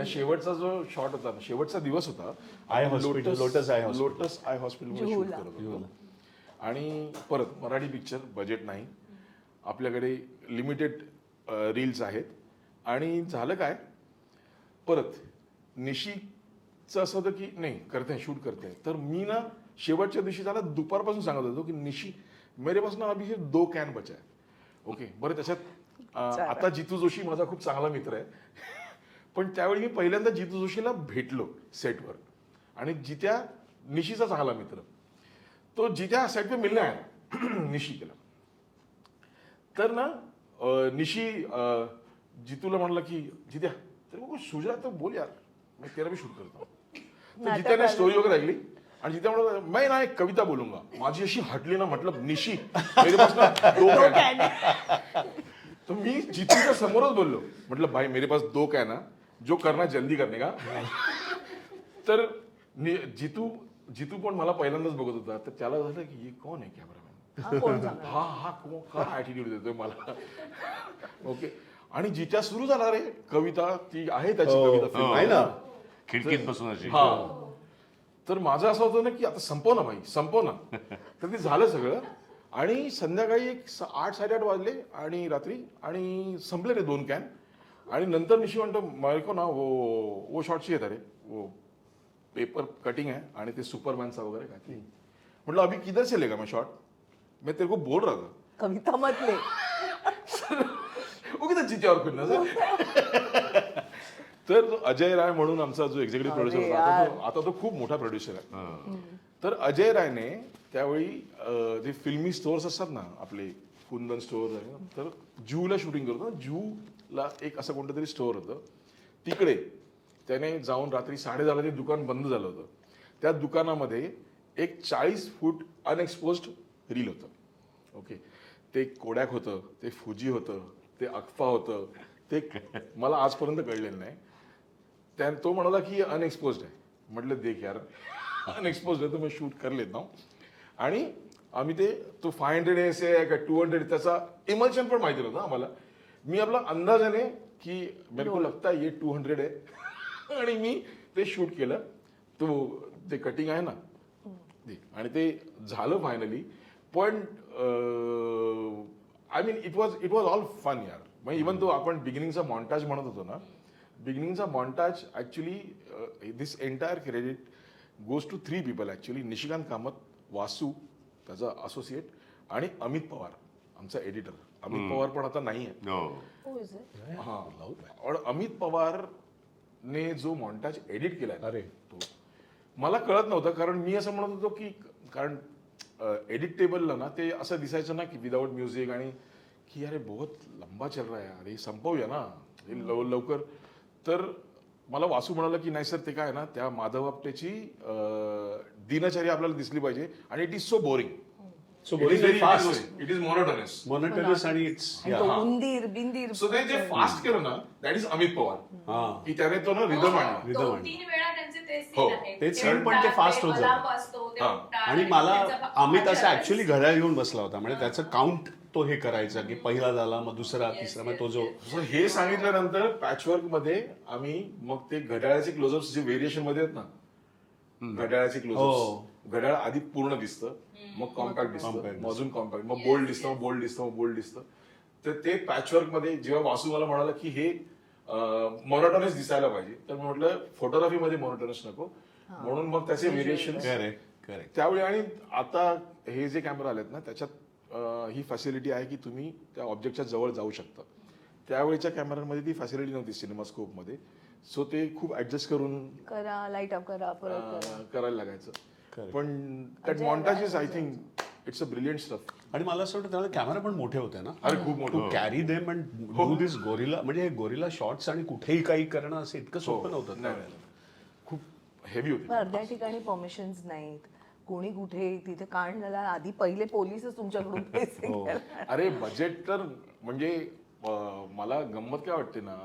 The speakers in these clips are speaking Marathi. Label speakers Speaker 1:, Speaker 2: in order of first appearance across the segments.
Speaker 1: शेवटचा जो शॉट होता ना, शेवटचा दिवस होता,
Speaker 2: I hospital, lotus I hospital.
Speaker 1: Lotus I हॉस्पिटलमध्ये शूट करत होतो. आणि परत मराठी पिक्चर, बजेट नाही, आपल्याकडे लिमिटेड रील्स आहेत. आणि झालं काय, परत निशीचं असं होतं की नाही करते, शूट करते. तर मी ना शेवटच्या दिवशी त्याला दुपारपासून सांगत होतो की निशी मेरे पास ना अभी हे 2 कॅन बचा है. ओके, बरं त्याच्यात आता जितू जोशी माझा खूप चांगला मित्र आहे. पण त्यावेळी मी पहिल्यांदा जितू जोशीला भेटलो सेटवर. आणि जित्या निशीचा चांगला मित्र, तो जित्या सेट पे मिलने आया निशी केला. तर ना निशी जितूला म्हणलं की जित्या तर मग सूझ रहा तो बोल यार मैं तेरा भी शूट करता हूँ. तर जित्याने स्टोरी वगैरे ऐकली आणि जित्या म्हणलं मैं ना एक कविता बोलूंगा. माझी अशी हटली ना, म्हटलं निशी मेरे पास ना 2 कॅन. तर मी जितूच्या समोरच बोललो, म्हटलं भाई मेरे पास 2 कॅन है, जो करना जल्दी करने का. तर जितू पण मला पहिल्यांदाच बघत होता. तर त्याला झालं की हे कोण आहे कॅमेरामॅन, हा काय ऍटिट्यूड देतोय मला. ओके, आणि जिच्या सुरू झाला रे कविता, ती आहे त्याची कविता
Speaker 2: आहे ना,
Speaker 3: खिडकीत बसून अशी.
Speaker 1: हा. तर माझं असं होतं ना की आता संपव ना भाई, संपव ना. तर ते झालं सगळं. आणि संध्याकाळी 8-8:30 वाजले आणि रात्री, आणि संपले रे 2 कॅन. आणि नंतर निशी म्हणतो मेरे को ना वो शॉट चाहिए था रे, वो पेपर कटिंग है आणि ते सुपरमॅनचा वगैरे काय. म्हटलं अभी किधर से लेगा मैं शॉट, मैं तेरे को बोल रहा था.
Speaker 4: कविता मतले
Speaker 1: उगीच जिच्यावर फिरणं. तर अजय राय म्हणून आमचा जो एक्झिक्युटिव्ह प्रोड्युसर होता, आता तो खूप मोठा प्रोड्युसर आहे. तर अजय रायने त्यावेळी जे फिल्मी स्टोअर्स असतात ना आपले, कुंदन स्टोअर आहे ना, तर जूला शूटिंग करतो. जूला एक असं कोणतं तरी स्टोअर होतं, तिकडे त्याने जाऊन रात्री 10:30 ते दुकान बंद झालं होतं. त्या दुकानामध्ये एक 40 फूट अनएक्सपोज्ड रील होतं. ओके, ते कोडॅक होतं, ते फुजी होतं, ते अक्फा होतं, ते मला आजपर्यंत कळलेलं नाही. तो म्हणाला की अनएक्सपोज्ड आहे. म्हटलं देख यार अनएक्सपोज्ड आहे तर मी शूट कर लेता हूं. आणि आम्ही तो 500 ऐसे आहे का 200, त्याचा इमल्शन पण माहिती नव्हतं आम्हाला. मी आपला अंदाजाने की मेरे को लगता है ये 200 आहे आणि मी ते शूट केलं. ते कटिंग आहे ना, आणि ते झालं फायनली. पण I mean it was all fun यार. म्हणजे इव्हन तो आपण बिगिनिंगचा मॉन्टाज म्हणत होतो ना, बिगिनिंगचा montage actually this entire credit goes to 3 people actually. Nishikant Kamat, Vasu त्याचा असोसिएट, आणि अमित पवार आमचा एडिटर. अमित पवार पण आता नाही आहे. हा, और अमित पवार ने जो मॉन्टाज एडिट केलाय,
Speaker 2: अरे
Speaker 1: तो मला कळत नव्हतं. कारण मी असं म्हणत होतो की कारण एडिट टेबलला ना ते असं दिसायचं ना की विदाउट म्युझिक, आणि की अरे बहुत लंबा चल रहा है यार, हे संपवूया ना लवकर. तर मला वासू म्हणाला की नाही सर, ते काय ना त्या माधव आपटेची दिनचर्या आपल्याला दिसली पाहिजे, आणि it is so boring.
Speaker 2: So
Speaker 1: it is very
Speaker 2: fast,
Speaker 1: it is monotonous.
Speaker 2: Monotonous, आणि इट्स
Speaker 4: उंदीर बिंदीर.
Speaker 1: सो ते जे फास्ट केलं ना, दॅट इज अमित पवार, की त्याने तो ना रिदम आणला.
Speaker 5: 2-3 वेळा त्यांचे तेच
Speaker 1: हो,
Speaker 5: scene आहेत.
Speaker 2: तेच
Speaker 5: ते
Speaker 2: scene, पण ते
Speaker 5: उठतात,
Speaker 2: fast होत
Speaker 5: ते
Speaker 2: जातं.
Speaker 5: alarm वाजतो, ते
Speaker 1: हा.
Speaker 5: उठतात,
Speaker 2: आणि मला
Speaker 5: त्यांचा
Speaker 2: अमित असं
Speaker 5: आवाज
Speaker 2: ऍक्च्युअली घड्याळ घेऊन बसला होता. म्हणजे त्याचं काउंट तो हे करायचा की पहिला झाला, मग दुसरा, तिसरा, मग तो जो
Speaker 1: So हे सांगितल्यानंतर पॅचवर्क मध्ये आम्ही मग ते घड्याळाचे क्लोजअप्स जे व्हेरिएशन मध्ये आहेत ना, घड्याळाचे क्लोजअप्स, घड्याळ आधी पूर्ण दिसतं, मग कॉम्पॅक्ट दिसतं, मग अजून कॉम्पॅक्ट, मग बोल्ड दिसतं, मग बोल्ड दिसतं, मग बोल्ड दिसतं. तर ते पॅचवर्क मध्ये जेव्हा वासू मला म्हणाला की हे मोनोटोनस दिसायला पाहिजे, तर मी म्हटलं फोटोग्राफी मध्ये मोनोटोनस नको, म्हणून मग त्याचे व्हेरिएशन
Speaker 2: करेक्ट
Speaker 1: त्यावेळी. आणि आता हे जे कॅमेरा आलेत ना, त्याच्यात ही फॅसिलिटी आहे की तुम्ही त्या ऑब्जेक्टच्या जवळ जाऊ शकता. त्यावेळीच्या कॅमेऱ्यांमध्ये ती फॅसिलिटी नव्हती सिनेमास्कोपमध्ये. सो ते खूप ऍडजस्ट करून
Speaker 4: करा, लाईट ऑफ करा, परत करा.
Speaker 1: करायला लागायचं. पण that montages I think it's a brilliant stuff.
Speaker 2: आणि मला असं वाटतं त्याला कॅमेरा पण मोठे होते ना.
Speaker 1: अरे खूप मोठं.
Speaker 2: To carry them and do this guerrilla, म्हणजे गोरिला शॉट्स आणि कुठेही काही करणं असं इतकं सोपं नव्हतं.
Speaker 1: नाही, खूप हेवी होते.
Speaker 4: अर्ध्या ठिकाणी परमिशन्स नाहीत, कोणी कुठे तिथे कांड झाला, आधी पहिले पोलीसच तुमच्याकडून पैसे घ्यायला.
Speaker 1: अरे बजेट तर म्हणजे मला गंमत काय वाटते ना,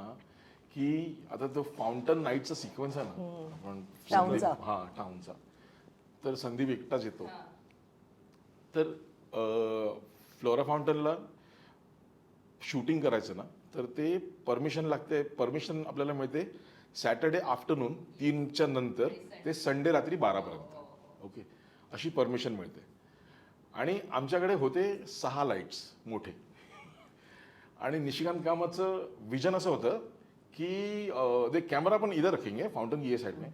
Speaker 1: की आता तो फाउंटन नाईटचा सिक्वेन्स आहे ना, आपण
Speaker 4: टाउनचा.
Speaker 1: हा टाउनचा, तर संदीप एकटाच येतो. तर फ्लोरा फाउंटनला शूटिंग करायचं ना, तर ते परमिशन लागते. परमिशन आपल्याला मिळते सॅटर्डे आफ्टरनून 3च्या नंतर ते संडे रात्री 12पर्यंत. ओके, अशी परमिशन मिळते. आणि आमच्याकडे होते 6 लाईट्स मोठे. आणि निशिकांत कामतचं विजन असं होतं की ते कॅमेरा पण इधर रखेंगे फाउंटन की ये साइड में,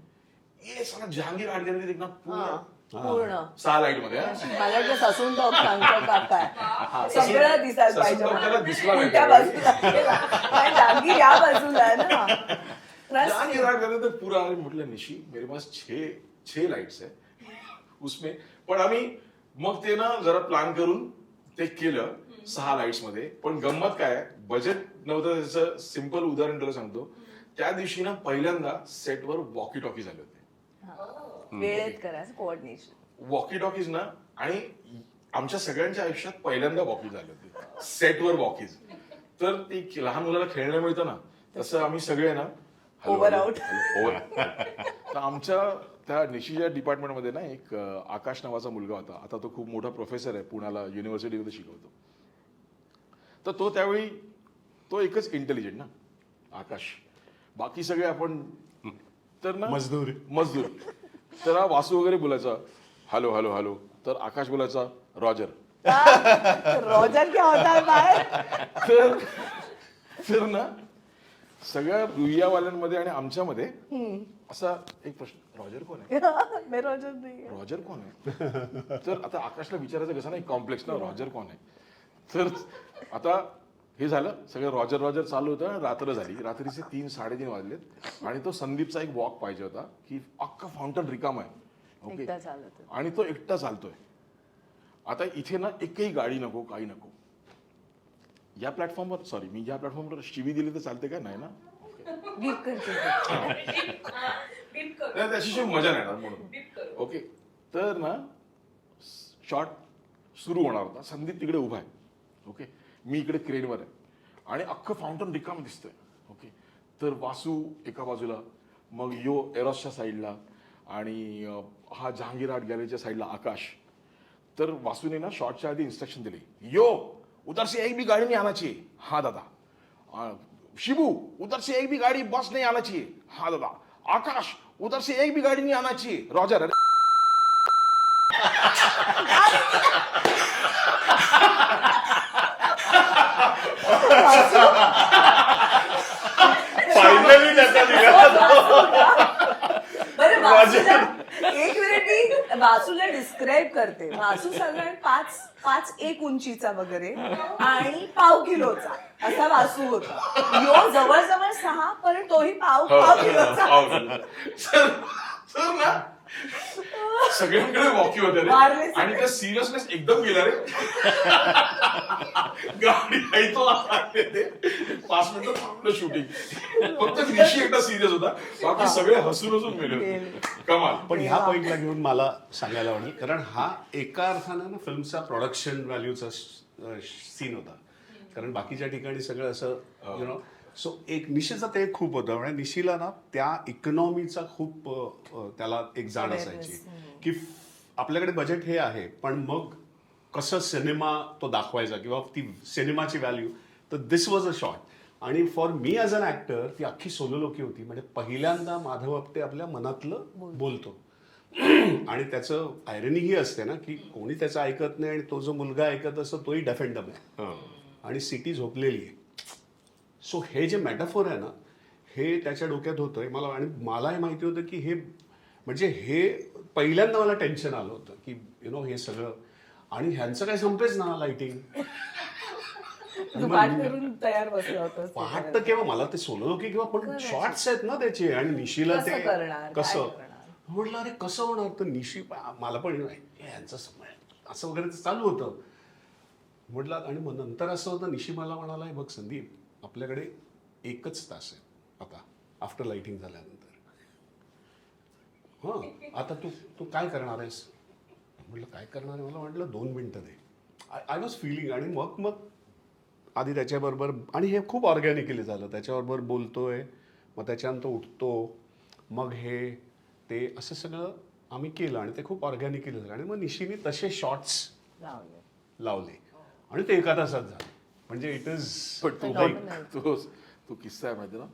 Speaker 1: ये साला जहांगीर आर्ट गॅलरी देखना
Speaker 4: पूर्ण
Speaker 1: 6 लाईट मध्ये.
Speaker 4: मला जे ससून टॉप सांगतो का काय सगळं दिसायला पाहिजे.
Speaker 1: ससून टॉपला दिसला नाही.
Speaker 4: उलट्या बाजूला काय जागी या बाजूला आहे ना.
Speaker 1: जहांगीर आर्ट गॅलरी तर पूरा. म्हटलं निशी मेरे पास 6 लाईट्स है उसमें. पण आम्ही मग ते ना जरा प्लॅन करून ते केलं 6 लाईट्स मध्ये. पण गंमत काय, बजेट नव्हतं त्याचं. सिंपल उदाहरण तुला सांगतो, त्या दिवशी ना पहिल्यांदा सेटवर वॉकी टॉकी झाले होते.
Speaker 4: वेळेत करायचं कोऑर्डिनेशन.
Speaker 1: वॉकी टॉकीज ना, आणि आमच्या सगळ्यांच्या आयुष्यात पहिल्यांदा वॉकी झाले होते सेटवर वॉकीज. तर ती लहान मुलाला खेळणं मिळतं ना, तसं आम्ही सगळे ना
Speaker 4: ओव्हर आउट.
Speaker 1: तर आमच्या त्या निशीच्या डिपार्टमेंटमध्ये ना एक आकाश नावाचा मुलगा होता. आता तो खूप मोठा प्रोफेसर आहे, पुण्याला युनिव्हर्सिटीमध्ये शिकवतो. तर तो त्यावेळी तो एकच इंटेलिजंट ना, आकाश. बाकी सगळे आपण तर ना मजदूर. तर हा वासू वगैरे बोलायचा हॅलो हॅलो हॅलो, तर आकाश बोलायचा रॉजर.
Speaker 4: रॉजर क्या होता है बाहेर.
Speaker 1: तर ना सगळ्या रुईयावाल्यांमध्ये आणि आमच्यामध्ये असा एक प्रश्न, रॉजर कोण आहे?
Speaker 4: मी रॉजर नाही.
Speaker 1: रॉजर कोण आहे? तर आता आकाशला विचारायचं कसं नाही, कॉम्प्लेक्स ना, रॉजर कोण आहे. तर आता हे झालं सगळं रॉजर रॉजर चालू होतं. रात्र झाली, रात्रीचे 3-3:30 वाजलेत. आणि तो संदीपचा एक वॉक पाहिजे होता की अख्खा फाउंटन रिकाम आहे. ओके, आणि तो एकटा चालतोय. आता इथे ना एकही गाडी नको, काही नको. या प्लॅटफॉर्मवर सॉरी मी या प्लॅटफॉर्मवर शिवी दिली तर चालते का? नाही ना.
Speaker 4: गिफ्ट करते.
Speaker 1: त्याच्याशिवाय मजा नाही येणार म्हणून. ओके, तर ना शॉट सुरू होणार होता. संदीप तिकडे उभा आहे. ओके, मी इकडे क्रेनवर आहे आणि अख्खं फाउंटन रिकाम दिसतंय. ओके, तर वासू एका बाजूला, मग यो एरॉसच्या साईडला, आणि हा जहांगीर आर्ट गॅलरीच्या साईडला आकाश. तर वासूने ना शॉटच्या आधी इन्स्ट्रक्शन दिली, यो उधर से एक भी गाड़ी नहीं आना चाहिए. हाँ दादा. शिबू उधर से एक भी गाड़ी बस नहीं आना चाहिए. हाँ दादा. आकाश उधर से एक भी गाड़ी नहीं आना चाहिए. रॉजर अरे
Speaker 2: फायनली त्याचा
Speaker 4: बरं वासूला एक मिनिट मी वासूला डिस्क्राईब करते. वासू साधारण 5'1" उंचीचा वगैरे आणि 1/2 किलोचा असा वासू होता. यो जवळजवळ 6, पण तोही 1/2 किलोचा.
Speaker 1: तर ना सगळ्यांकडे वॉकी होते रे.
Speaker 4: मारले
Speaker 1: आणि त्या सिरियसनेस एकदम गेला रे. गाडी आहे तो आले ते 5 मिनिटं थांबलं शूटिंग. फक्त निशी एकटा सिरियस होता, बाकी सगळे हसून गेले. कमाल.
Speaker 2: पण ह्या पॉइंटला घेऊन मला सांगायला आवडेल, कारण हा एका अर्थानं ना फिल्मचा प्रोडक्शन व्हॅल्यूचा सीन होता. कारण बाकीच्या ठिकाणी सगळं असं यु नो. सो एक निशीचं ते खूप होतं. म्हणजे निशीला ना त्या इकॉनॉमीचा खूप त्याला एक जाण असायची की आपल्याकडे बजेट हे आहे, पण मग कसं सिनेमा तो दाखवायचा किंवा ती सिनेमाची व्हॅल्यू. तर दिस वॉज अ शॉट. आणि for me as an actor ती अख्खी सोलोलोकी होती. म्हणजे पहिल्यांदा माधव आपटे आपल्या मनातलं बोलतो. आणि त्याचं आयरनी ही असते ना की कोणी त्याचं ऐकत नाही आणि तो जो मुलगा ऐकत असतो तोही डेफेंडम आहे आणि सिटी झोपलेली आहे. सो हे जे मेटाफोर आहे ना, हे त्याच्या डोक्यात होतं मला. आणि मलाही माहिती होतं की हे म्हणजे हे पहिल्यांदा मला टेन्शन आलं होतं की यु नो हे सगळं. आणि ह्यांचं काय संपेच ना लाइटिंग.
Speaker 4: पाठ करून तयार बसलं होतं.
Speaker 2: पाठ तर केव्हा, मला ते सोलोलोकी किंवा पण शॉर्ट्स आहेत ना त्याचे. आणि निशीला ते कसं म्हटलं अरे कसं होणार. तर निशी मला पण यांचं समय असं वगैरे चालू होतं म्हटलं. आणि मग नंतर असं होतं, निशी मला म्हणाला बघ संदीप आपल्याकडे 1च तास आहे आता आफ्टर लाइटिंग झाल्यानंतर. आता तू काय करणार आहेस. म्हटलं काय करणार आहे. मला म्हटलं 2 मिनिटं दे. I was feeling. आणि मग आधी त्याच्याबरोबर, आणि हे खूप ऑर्गॅनिकली झालं. त्याच्याबरोबर बोलतोय, मग त्याच्यानंतर उठतो, मग हे ते असं सगळं आम्ही केलं आणि ते खूप ऑर्गॅनिकली झालं. आणि मग निशीने तसे शॉर्ट्स लावले आणि ते एका तासात झालं. म्हणजे इट इज.
Speaker 1: पण तो किस्सा आहे माहिती ना,